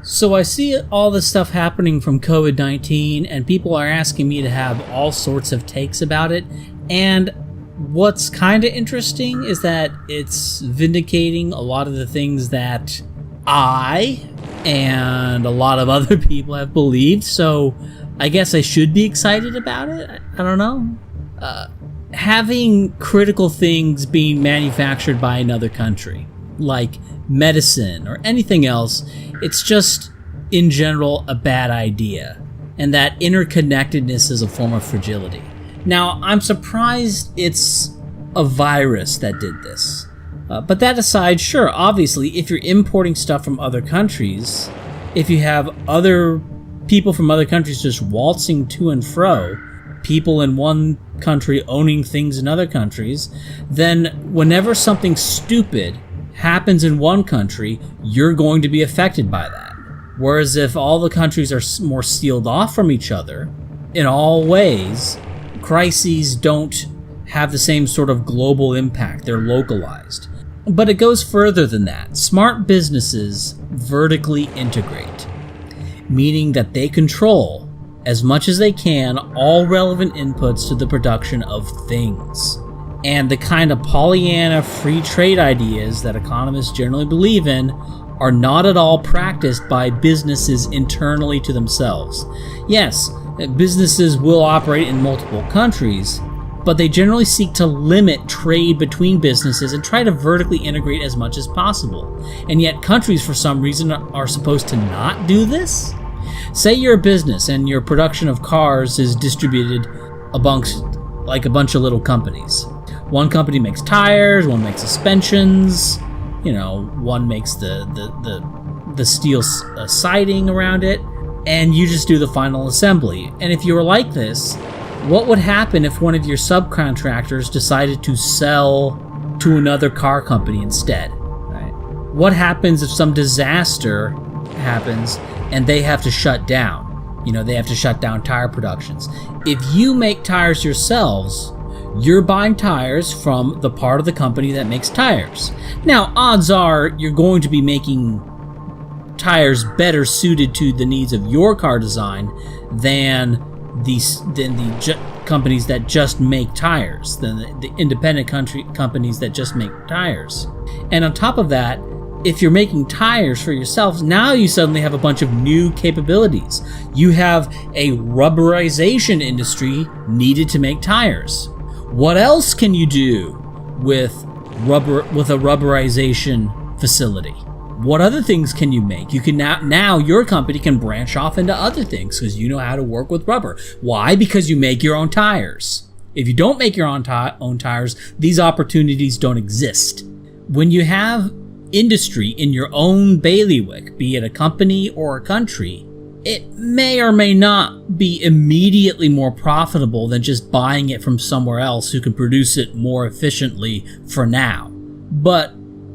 So I see all this stuff happening from COVID-19, and people are asking me to have all sorts of takes about it. And what's kind of interesting is that it's vindicating a lot of the things that I and a lot of other people have believed. So I guess I should be excited about it. I don't know. Having critical things being manufactured by another country, like medicine or anything else, it's just, in general, a bad idea. And that interconnectedness is a form of fragility. Now, I'm surprised it's a virus that did this. But that aside, sure, obviously, if you're importing stuff from other countries, if you have other people from other countries just waltzing to and fro, people in one country owning things in other countries, then whenever something stupid happens in one country, you're going to be affected by that. Whereas if all the countries are more sealed off from each other, in all ways, crises don't have the same sort of global impact. They're localized. But it goes further than that. Smart businesses vertically integrate, meaning that they control, as much as they can, all relevant inputs to the production of things. And the kind of Pollyanna free trade ideas that economists generally believe in are not at all practiced by businesses internally to themselves. Yes, businesses will operate in multiple countries, but they generally seek to limit trade between businesses and try to vertically integrate as much as possible. And yet countries, for some reason, are supposed to not do this? Say you're a business and your production of cars is distributed amongst like a bunch of little companies. One company makes tires, one makes suspensions, one makes the steel siding around it, and you just do the final assembly. And if you were like this, what would happen if one of your subcontractors decided to sell to another car company instead? Right? What happens if some disaster happens and they have to shut down? They have to shut down tire productions. If you make tires yourselves, you're buying tires from the part of the company that makes tires. Now, odds are you're going to be making tires better suited to the needs of your car design than the companies that just make tires, than the independent companies that just make tires. And on top of that, if you're making tires for yourselves, now you suddenly have a bunch of new capabilities. You have a rubberization industry needed to make tires. What else can you do with a rubberization facility? What other things can you make? You can now your company can branch off into other things because you know how to work with rubber. Why? Because you make your own tires. If you don't make your own tires, these opportunities don't exist. When you have industry in your own bailiwick, be it a company or a country, it may or may not be immediately more profitable than just buying it from somewhere else who can produce it more efficiently for now. But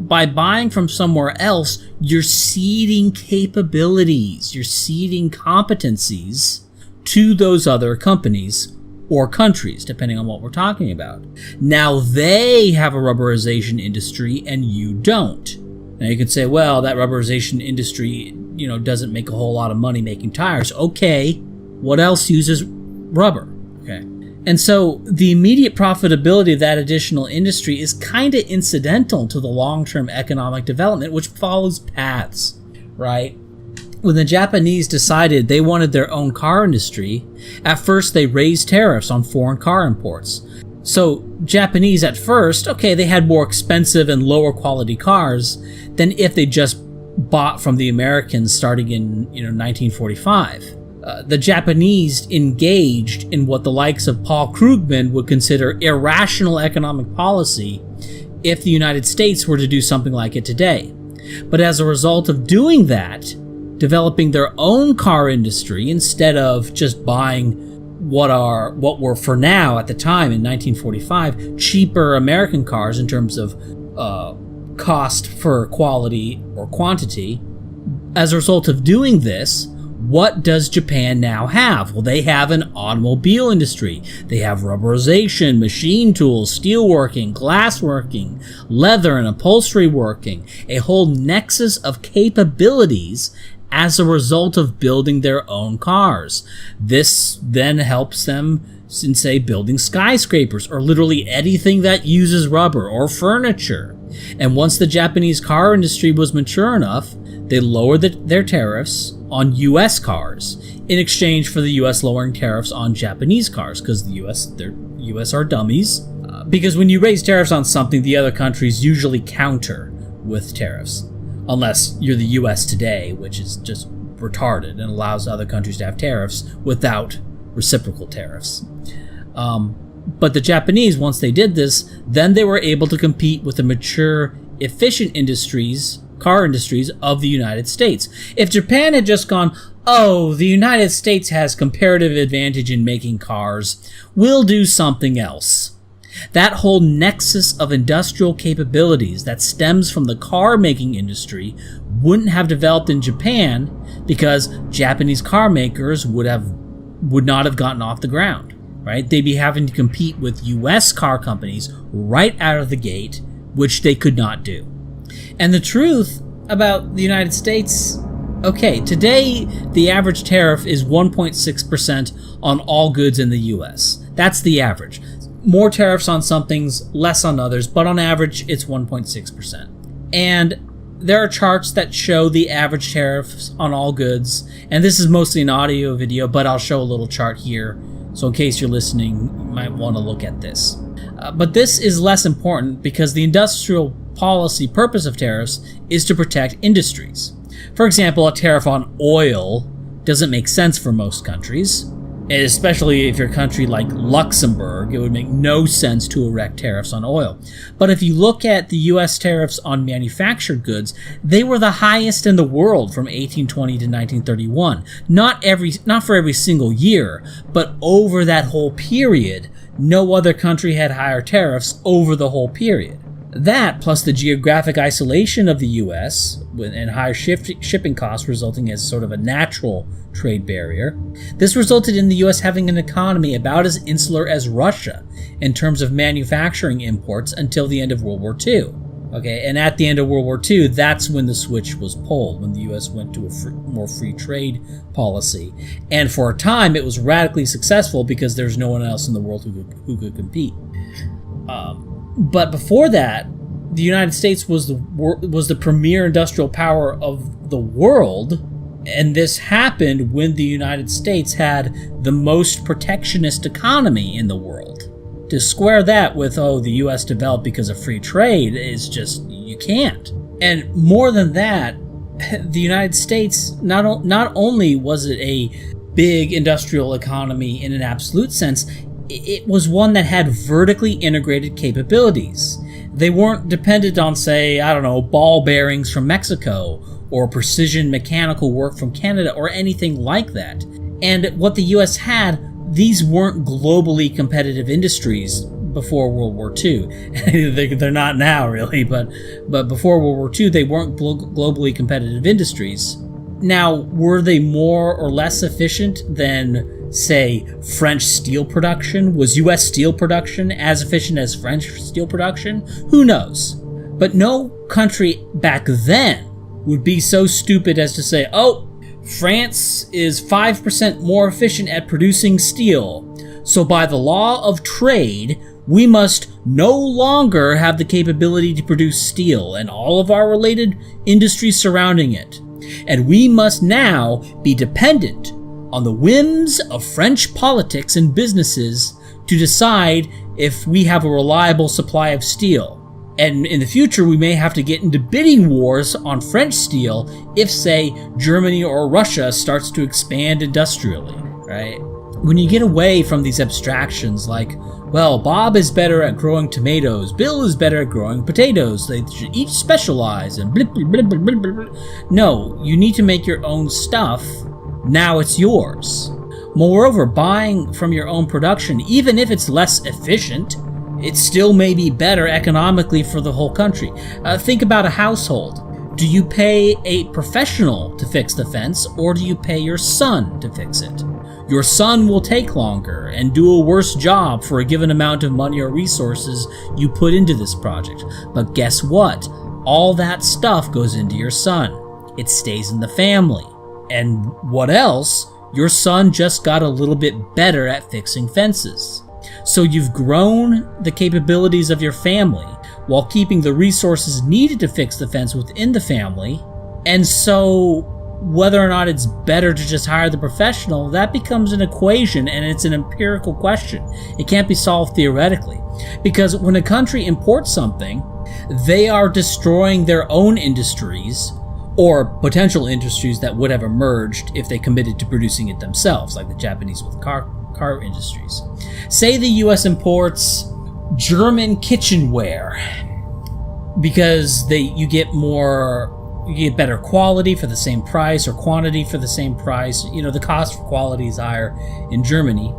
by buying from somewhere else, you're seeding capabilities, you're seeding competencies to those other companies or countries, depending on what we're talking about. Now they have a rubberization industry and you don't. Now you could say, well, that rubberization industry, doesn't make a whole lot of money making tires. Okay, what else uses rubber? Okay. And so the immediate profitability of that additional industry is kind of incidental to the long-term economic development, which follows paths, right? When the Japanese decided they wanted their own car industry, at first they raised tariffs on foreign car imports. So Japanese at first, okay, they had more expensive and lower quality cars than if they just bought from the Americans starting in 1945. The Japanese engaged in what the likes of Paul Krugman would consider irrational economic policy if the United States were to do something like it today. But as a result of doing that, developing their own car industry instead of just buying what were for now at the time in 1945 cheaper American cars in terms of cost for quality or quantity. As a result of doing this, what does Japan now have? Well, they have an automobile industry. They have rubberization, machine tools, steelworking, glassworking, leather and upholstery working, a whole nexus of capabilities as a result of building their own cars. This then helps them in, say, building skyscrapers or literally anything that uses rubber or furniture. And once the Japanese car industry was mature enough, they lowered their tariffs on U.S. cars in exchange for the U.S. lowering tariffs on Japanese cars, because the U.S. are dummies. Because when you raise tariffs on something, the other countries usually counter with tariffs. Unless you're the U.S. today, which is just retarded and allows other countries to have tariffs without reciprocal tariffs. But the Japanese, once they did this, then they were able to compete with the mature, efficient car industries of the United States. If Japan had just gone, oh, the United States has comparative advantage in making cars, we'll do something else. That whole nexus of industrial capabilities that stems from the car-making industry wouldn't have developed in Japan because Japanese car makers would not have gotten off the ground, right? They'd be having to compete with U.S. car companies right out of the gate, which they could not do. And the truth about the United States, okay, today the average tariff is 1.6% on all goods in the U.S. That's the average. More tariffs on some things, less on others, but on average, it's 1.6%. And there are charts that show the average tariffs on all goods, and this is mostly an audio video, but I'll show a little chart here, so in case you're listening, you might want to look at this. But this is less important because the industrial policy purpose of tariffs is to protect industries. For example, a tariff on oil doesn't make sense for most countries. Especially if you're a country like Luxembourg, it would make no sense to erect tariffs on oil. But if you look at the U.S. tariffs on manufactured goods, they were the highest in the world from 1820 to 1931. Not for every single year, but over that whole period, no other country had higher tariffs over the whole period. That, plus the geographic isolation of the U.S. and higher shipping costs resulting as sort of a natural trade barrier, this resulted in the U.S. having an economy about as insular as Russia in terms of manufacturing imports until the end of World War II. Okay, and at the end of World War II, that's when the switch was pulled, when the U.S. went to a more free trade policy. And for a time, it was radically successful because there's no one else in the world who could compete. But before that, the United States was the premier industrial power of the world, and this happened when the United States had the most protectionist economy in the world. To square that with, oh, the U.S. developed because of free trade is just, you can't. And more than that, the United States, not only was it a big industrial economy in an absolute sense, it was one that had vertically integrated capabilities. They weren't dependent on, say, ball bearings from Mexico or precision mechanical work from Canada or anything like that. And what the U.S. had, these weren't globally competitive industries before World War II. They're not now, really, but before World War II, they weren't globally competitive industries. Now, were they more or less efficient than, say, French steel production? Was U.S. steel production as efficient as French steel production? Who knows? But no country back then would be so stupid as to say, oh, France is 5% more efficient at producing steel, so by the law of trade, we must no longer have the capability to produce steel and all of our related industries surrounding it. And we must now be dependent on the whims of French politics and businesses to decide if we have a reliable supply of steel. And in the future, we may have to get into bidding wars on French steel if, say, Germany or Russia starts to expand industrially, right? When you get away from these abstractions like, well, Bob is better at growing tomatoes, Bill is better at growing potatoes, they should each specialize, and blah, blah, blah, blah, blah, blah. No, you need to make your own stuff. Now it's yours. Moreover, buying from your own production, even if it's less efficient, it still may be better economically for the whole country. Think about a household. Do you pay a professional to fix the fence, or do you pay your son to fix it? Your son will take longer and do a worse job for a given amount of money or resources you put into this project. But guess what? All that stuff goes into your son. It stays in the family. And what else? Your son just got a little bit better at fixing fences. So you've grown the capabilities of your family while keeping the resources needed to fix the fence within the family. And so whether or not it's better to just hire the professional, that becomes an equation, and it's an empirical question. It can't be solved theoretically. Because when a country imports something, they are destroying their own industries or potential industries that would have emerged if they committed to producing it themselves, like the Japanese with car industries. Say the US imports German kitchenware because you get better quality for the same price or quantity for the same price. The cost for quality is higher in Germany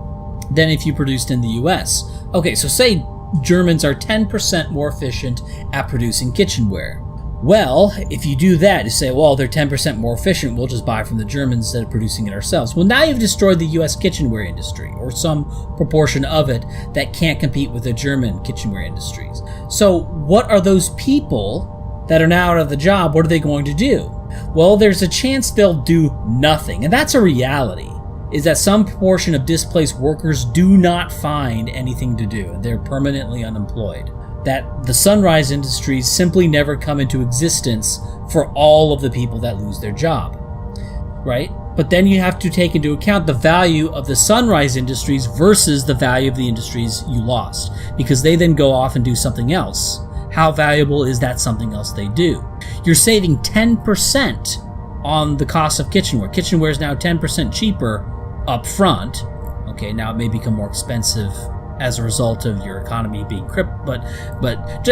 than if you produced in the US. Okay, so say Germans are 10% more efficient at producing kitchenware. Well, if you do that, you say, well, they're 10% more efficient, we'll just buy from the Germans instead of producing it ourselves. Well, now you've destroyed the US kitchenware industry, or some proportion of it that can't compete with the German kitchenware industries. So what are those people that are now out of the job, what are they going to do? Well, there's a chance they'll do nothing, and that's a reality, is that some proportion of displaced workers do not find anything to do, and they're permanently unemployed. That the sunrise industries simply never come into existence for all of the people that lose their job, right? But then you have to take into account the value of the sunrise industries versus the value of the industries you lost, because they then go off and do something else. How valuable is that something else they do? You're saving 10% on the cost of kitchenware. Kitchenware is now 10% cheaper up front. Okay, now it may become more expensive as a result of your economy being crippled, but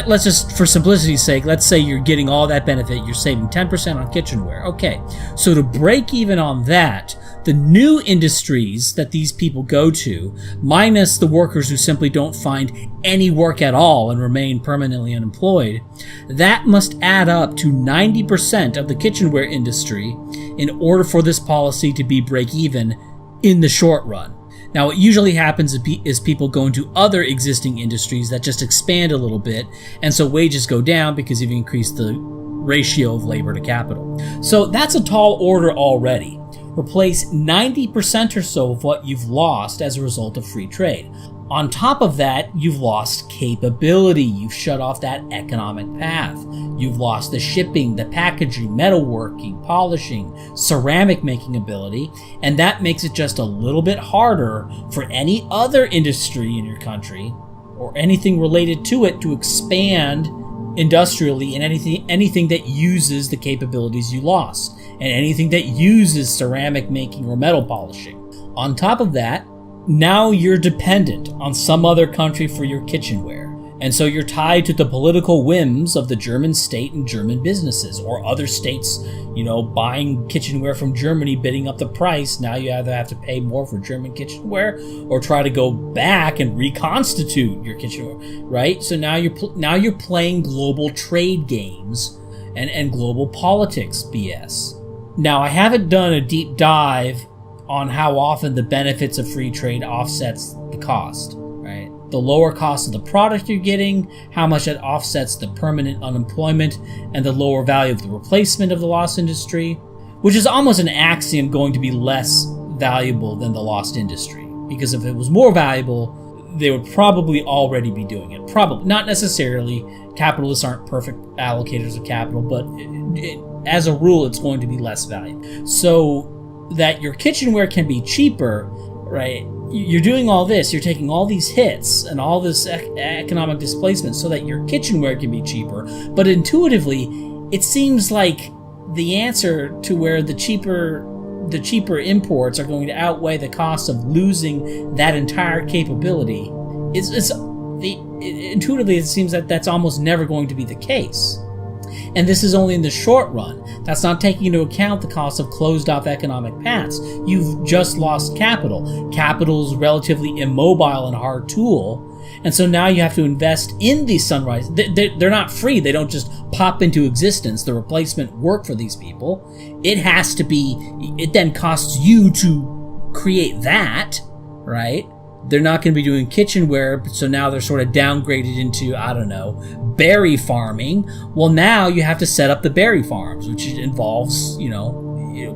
let's just, for simplicity's sake, let's say you're getting all that benefit, you're saving 10% on kitchenware. Okay, so to break even on that, the new industries that these people go to, minus the workers who simply don't find any work at all and remain permanently unemployed, that must add up to 90% of the kitchenware industry in order for this policy to be break even in the short run. Now, what usually happens is people go into other existing industries that just expand a little bit, and so wages go down because you've increased the ratio of labor to capital. So that's a tall order already. Replace 90% or so of what you've lost as a result of free trade. On top of that, you've lost capability. You've shut off that economic path. You've lost the shipping, the packaging, metalworking, polishing, ceramic making ability, and that makes it just a little bit harder for any other industry in your country or anything related to it to expand industrially in anything that uses the capabilities you lost, and anything that uses ceramic making or metal polishing. On top of that, now you're dependent on some other country for your kitchenware. And so you're tied to the political whims of the German state and German businesses, or other states, buying kitchenware from Germany, bidding up the price. Now you either have to pay more for German kitchenware or try to go back and reconstitute your kitchenware, right? So now you're playing global trade games and global politics BS. Now, I haven't done a deep dive on how often the benefits of free trade offsets the cost, right? The lower cost of the product you're getting, how much it offsets the permanent unemployment, and the lower value of the replacement of the lost industry, which is almost an axiom going to be less valuable than the lost industry. Because if it was more valuable, they would probably already be doing it. Probably. Not necessarily. Capitalists aren't perfect allocators of capital, but as a rule, it's going to be less valuable. So that your kitchenware can be cheaper, right? You're doing all this, you're taking all these hits and all this economic displacement so that your kitchenware can be cheaper. But intuitively, it seems like the answer to where the cheaper imports are going to outweigh the cost of losing that entire capability. Intuitively, it seems that that's almost never going to be the case. And this is only in the short run. That's not taking into account the cost of closed-off economic paths. You've just lost capital. Capital is a relatively immobile and hard tool. And so now you have to invest in these sunrise. They're not free. They don't just pop into existence. The replacement work for these people. It then costs you to create that, right? They're not going to be doing kitchenware, so now they're sort of downgraded into, berry farming. Well, now you have to set up the berry farms, which involves,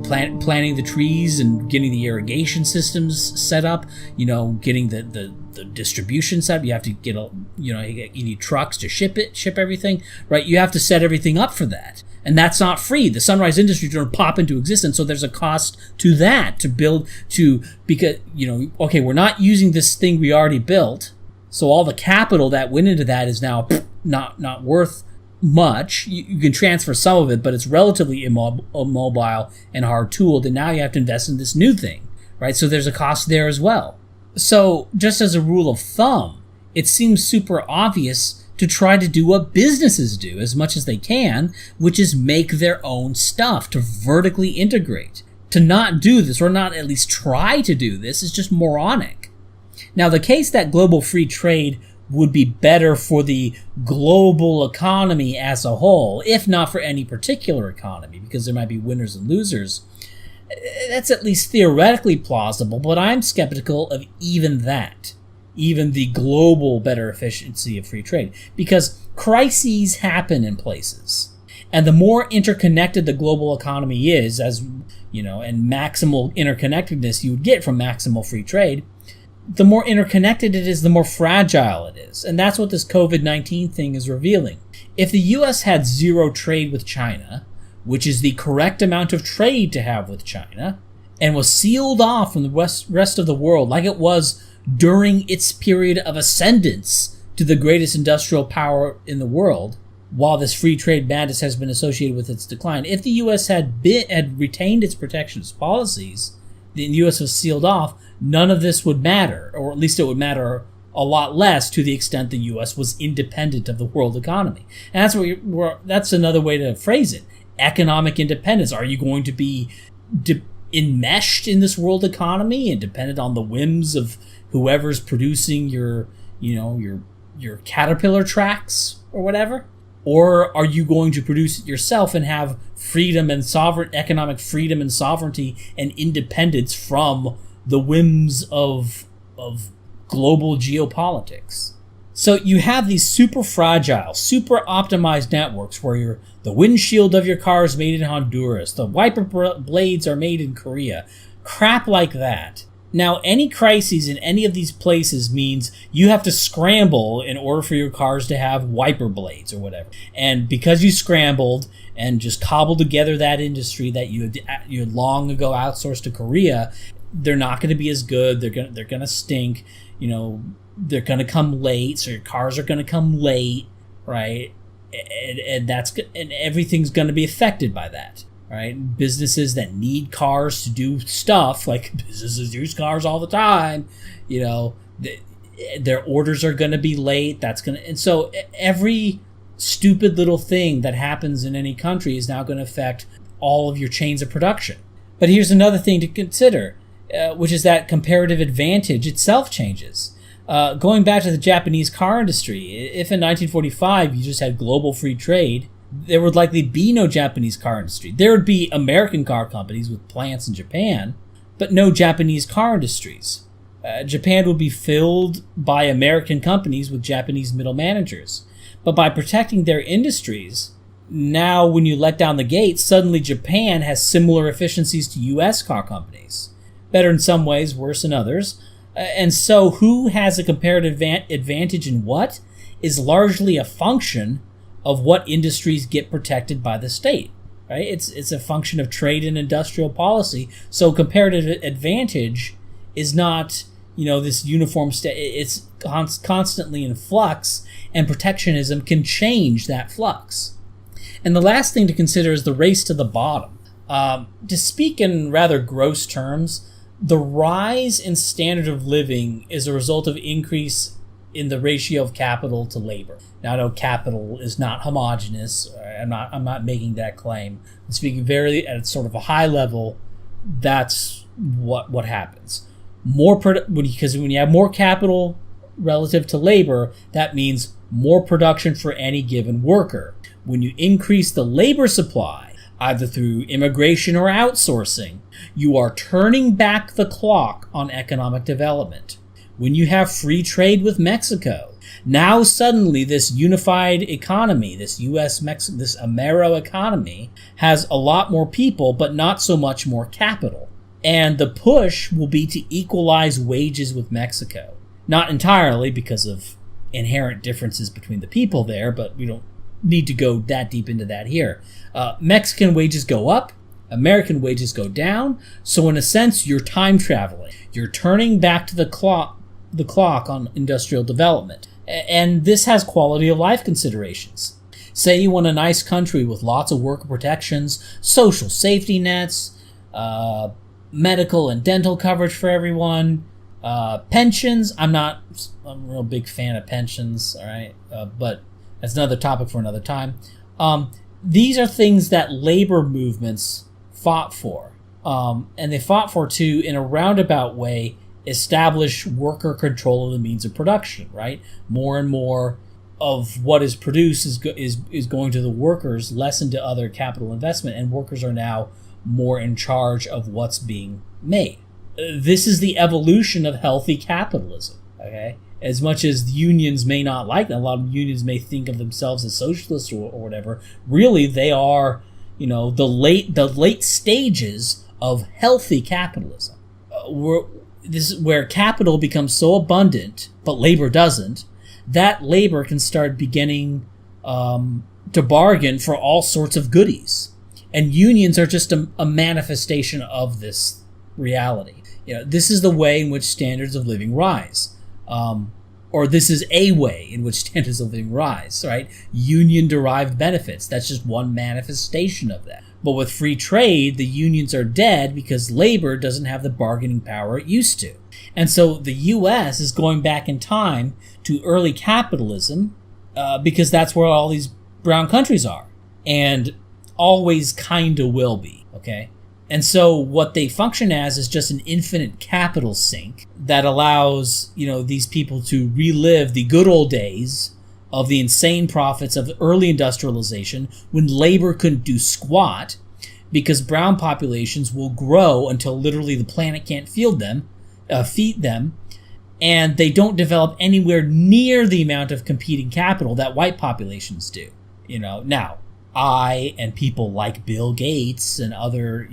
planting the trees and getting the irrigation systems set up, getting the distribution set up. You have to get you need trucks to ship everything, right? You have to set everything up for that. And that's not free. The sunrise industry is going to pop into existence, so there's a cost to that because we're not using this thing we already built, so all the capital that went into that is now not worth much. You can transfer some of it, but it's relatively immobile and hard tooled, and now you have to invest in this new thing, right? So there's a cost there as well. So just as a rule of thumb, it seems super obvious to try to do what businesses do as much as they can, which is make their own stuff, to vertically integrate. To not do this, or not at least try to do this, is just moronic. Now, the case that global free trade would be better for the global economy as a whole, if not for any particular economy, because there might be winners and losers, that's at least theoretically plausible, but I'm skeptical of even that. Even the global better efficiency of free trade, because crises happen in places, and the more interconnected the global economy is, and maximal interconnectedness you would get from maximal free trade, the more interconnected it is, the more fragile it is. And that's what this COVID-19 thing is revealing. If the US had zero trade with China, which is the correct amount of trade to have with China, and was sealed off from the rest of the world like it was during its period of ascendance to the greatest industrial power in the world, while this free trade madness has been associated with its decline. If the U.S. had retained its protectionist policies, the U.S. was sealed off, none of this would matter, or at least it would matter a lot less to the extent the U.S. was independent of the world economy. And that's another way to phrase it. Economic independence. Are you going to be enmeshed in this world economy and dependent on the whims of whoever's producing your Caterpillar tracks or whatever? Or are you going to produce it yourself and have freedom and economic freedom and sovereignty and independence from the whims of global geopolitics? So you have these super fragile, super optimized networks where the windshield of your car is made in Honduras, the wiper blades are made in Korea, crap like that. Now, any crises in any of these places means you have to scramble in order for your cars to have wiper blades or whatever. And because you scrambled and just cobbled together that industry that you had long ago outsourced to Korea, they're not going to be as good. They're going to stink. They're going to come late. So your cars are going to come late, right? And everything's going to be affected by that. Right, businesses that need cars to do stuff, like businesses use cars all the time, their orders are going to be late. And so every stupid little thing that happens in any country is now going to affect all of your chains of production. But here's another thing to consider, which is that comparative advantage itself changes. Going back to the Japanese car industry, if in 1945 you just had global free trade, there would likely be no Japanese car industry. There would be American car companies with plants in Japan, but no Japanese car industries. Japan would be filled by American companies with Japanese middle managers. But by protecting their industries, now when you let down the gates, suddenly Japan has similar efficiencies to U.S. car companies. Better in some ways, worse in others. And so who has a comparative advantage in what is largely a function of what industries get protected by the state, right? It's a function of trade and industrial policy. So comparative advantage is not, this uniform state. It's constantly in flux, and protectionism can change that flux. And the last thing to consider is the race to the bottom. To speak in rather gross terms, the rise in standard of living is a result of increase in the ratio of capital to labor. Now, I know capital is not homogeneous. I'm not making that claim. I'm speaking very at sort of a high level. That's what happens. Because when you have more capital relative to labor, that means more production for any given worker. When you increase the labor supply, either through immigration or outsourcing, you are turning back the clock on economic development. When you have free trade with Mexico, Now suddenly this unified economy, this this Amero economy, has a lot more people, but not so much more capital. And the push will be to equalize wages with Mexico. Not entirely because of inherent differences between the people there, but we don't need to go that deep into that here. Mexican wages go up, American wages go down, so in a sense you're time traveling. You're turning back to the clock on industrial development. And this has quality of life considerations. Say you want a nice country with lots of worker protections, social safety nets, medical and dental coverage for everyone, pensions. I'm a real big fan of pensions, all right? But that's another topic for another time. These are things that labor movements fought for. And they fought for, to, in a roundabout way, establish worker control of the means of production, right? More and more of what is produced is going to the workers, less into other capital investment, and workers are now more in charge of what's being made. This is the evolution of healthy capitalism, okay? As much as unions may not like that, a lot of unions may think of themselves as socialists or whatever, really they are, the late stages of healthy capitalism. This is where capital becomes so abundant, but labor doesn't, that labor can start beginning to bargain for all sorts of goodies. And unions are just a manifestation of this reality. This is the way in which standards of living rise. Or this is a way in which standards of living rise, right? Union-derived benefits. That's just one manifestation of that. But with free trade, the unions are dead because labor doesn't have the bargaining power it used to. And so the U.S. is going back in time to early capitalism because that's where all these brown countries are. And always kind of will be, okay? And so what they function as is just an infinite capital sink that allows, these people to relive the good old days of the insane profits of early industrialization when labor couldn't do squat because brown populations will grow until literally the planet can't feed them, and they don't develop anywhere near the amount of competing capital that white populations do. Now, I and people like Bill Gates and other,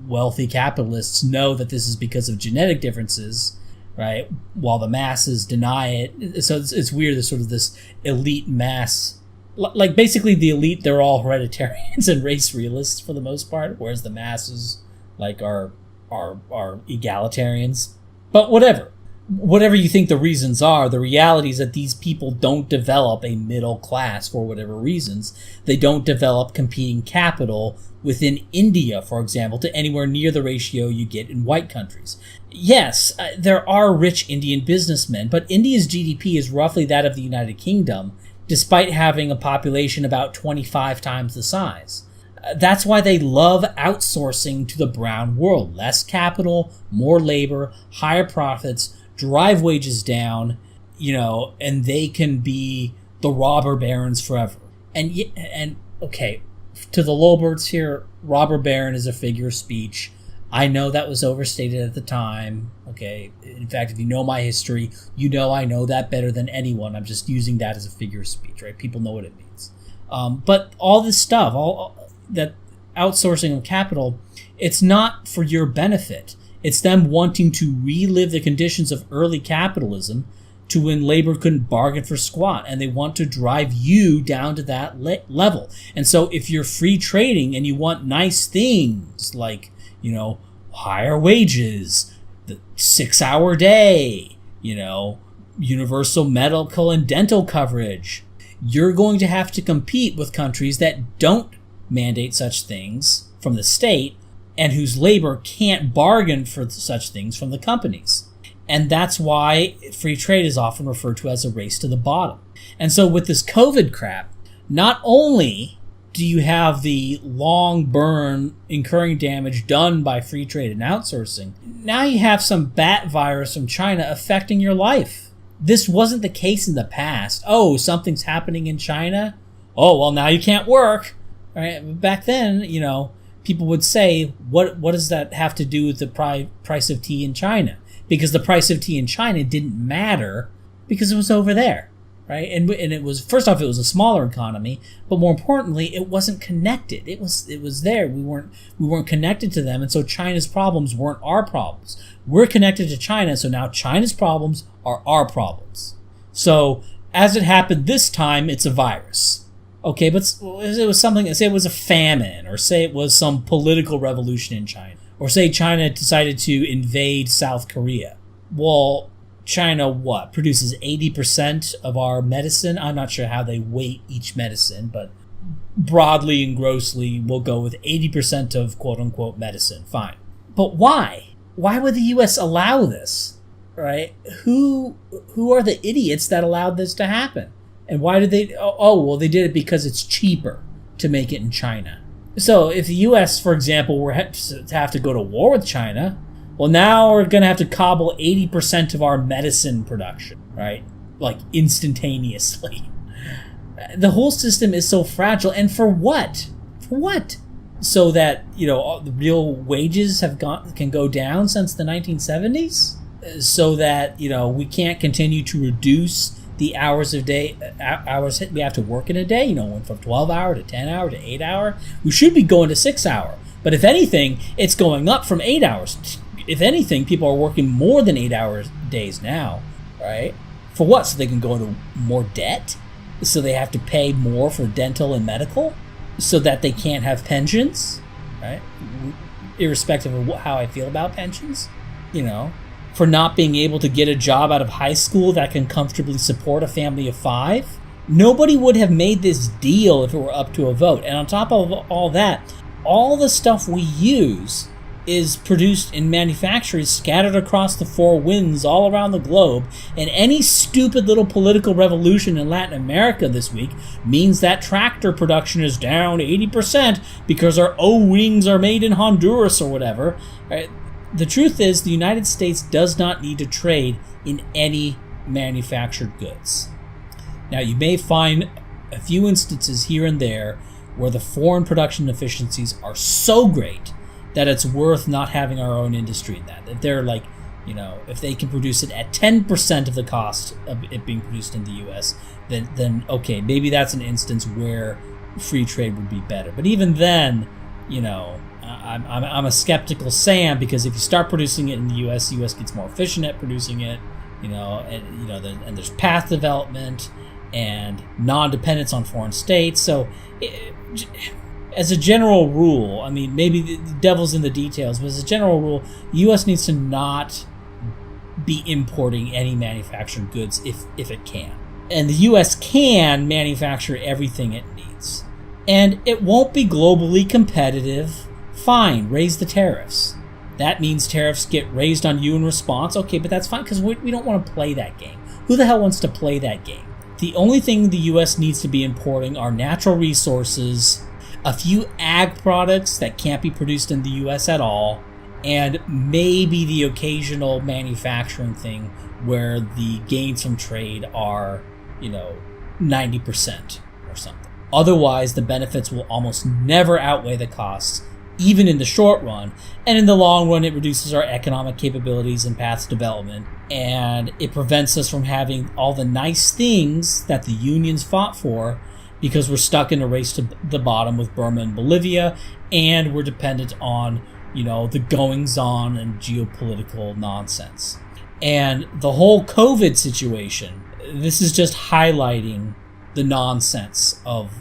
wealthy capitalists know that this is because of genetic differences, right? While the masses deny it. So it's weird, this sort of this elite mass, like basically the elite, they're all hereditarians and race realists for the most part, whereas the masses are egalitarians. But whatever you think the reasons are, the reality is that these people don't develop a middle class for whatever reasons. They don't develop competing capital within India, for example, to anywhere near the ratio you get in white countries. Yes, there are rich Indian businessmen, but India's GDP is roughly that of the United Kingdom, despite having a population about 25 times the size. That's why they love outsourcing to the brown world. Less capital, more labor, higher profits, drive wages down, and they can be the robber barons forever. And okay, to the lowbirds here, robber baron is a figure of speech. I know that was overstated at the time. Okay, in fact, if you know my history, I know that better than anyone. I'm just using that as a figure of speech, right? People know what it means. But all this stuff, all that outsourcing of capital, it's not for your benefit. It's them wanting to relive the conditions of early capitalism to when labor couldn't bargain for squat, and they want to drive you down to that level. And so if you're free trading and you want nice things like, higher wages, the 6-hour day, universal medical and dental coverage, you're going to have to compete with countries that don't mandate such things from the state and whose labor can't bargain for such things from the companies. And that's why free trade is often referred to as a race to the bottom. And so with this COVID crap, not only do you have the long burn incurring damage done by free trade and outsourcing, now you have some bat virus from China affecting your life. This wasn't the case in the past. Oh, something's happening in China? Oh, well, now you can't work. All right? Back then, people would say, what does that have to do with the price of tea in China? Because the price of tea in China didn't matter because it was over there, right? And it was, first off, it was a smaller economy, but more importantly, it wasn't connected. It was there. We weren't connected to them, and so China's problems weren't our problems. We're connected to China, so now China's problems are our problems. So as it happened this time, it's a virus. Okay, but it was something, say it was a famine, or say it was some political revolution in China, or say China decided to invade South Korea. Well, China, produces 80% of our medicine? I'm not sure how they weight each medicine, but broadly and grossly, we'll go with 80% of quote-unquote medicine. Fine. But why? Why would the U.S. allow this? Right? Who are the idiots that allowed this to happen? And why did they... well, they did it because it's cheaper to make it in China. So if the U.S., for example, were to have to go to war with China, well, now we're going to have to cobble 80% of our medicine production, right? Like, instantaneously. The whole system is so fragile. And for what? For what? So that, the real wages can go down since the 1970s? So that, we can't continue to reduce the hours we have to work in a day, went from 12 hour to 10 hour to 8 hour. We should be going to 6 hour. But if anything, it's going up from 8 hours. If anything, people are working more than 8 hour days now, right? For what? So they can go into more debt? So they have to pay more for dental and medical? So that they can't have pensions, right? Irrespective of how I feel about pensions, for not being able to get a job out of high school that can comfortably support a family of 5. Nobody would have made this deal if it were up to a vote. And on top of all that, all the stuff we use is produced in manufacturers scattered across the 4 winds all around the globe, and any stupid little political revolution in Latin America this week means that tractor production is down 80% because our O-wings are made in Honduras or whatever. Right? The truth is, the United States does not need to trade in any manufactured goods. Now, you may find a few instances here and there where the foreign production efficiencies are so great that it's worth not having our own industry in that. If they're like, if they can produce it at 10% of the cost of it being produced in the U.S., then okay, maybe that's an instance where free trade would be better. But even then, I'm a skeptical Sam, because if you start producing it in the U.S., the U.S. gets more efficient at producing it, and there's path development and non-dependence on foreign states. So, as a general rule, I mean, maybe the devil's in the details, but as a general rule, the U.S. needs to not be importing any manufactured goods if it can. And the U.S. can manufacture everything it needs. And it won't be globally competitive. Fine, raise the tariffs. That means tariffs get raised on you in response. Okay, but that's fine, because we don't want to play that game. Who the hell wants to play that game? The only thing the U.S. needs to be importing are natural resources, a few ag products that can't be produced in the U.S. at all, and maybe the occasional manufacturing thing where the gains from trade are, 90% or something. Otherwise, the benefits will almost never outweigh the costs, even in the short run. And in the long run, it reduces our economic capabilities and paths to development, and it prevents us from having all the nice things that the unions fought for, because we're stuck in a race to the bottom with Burma and Bolivia, and we're dependent on, the goings-on and geopolitical nonsense. And the whole COVID situation, this is just highlighting the nonsense of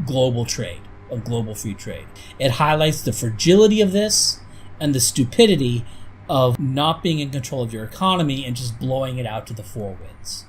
global trade, of global free trade. It highlights the fragility of this and the stupidity of not being in control of your economy and just blowing it out to the 4 winds.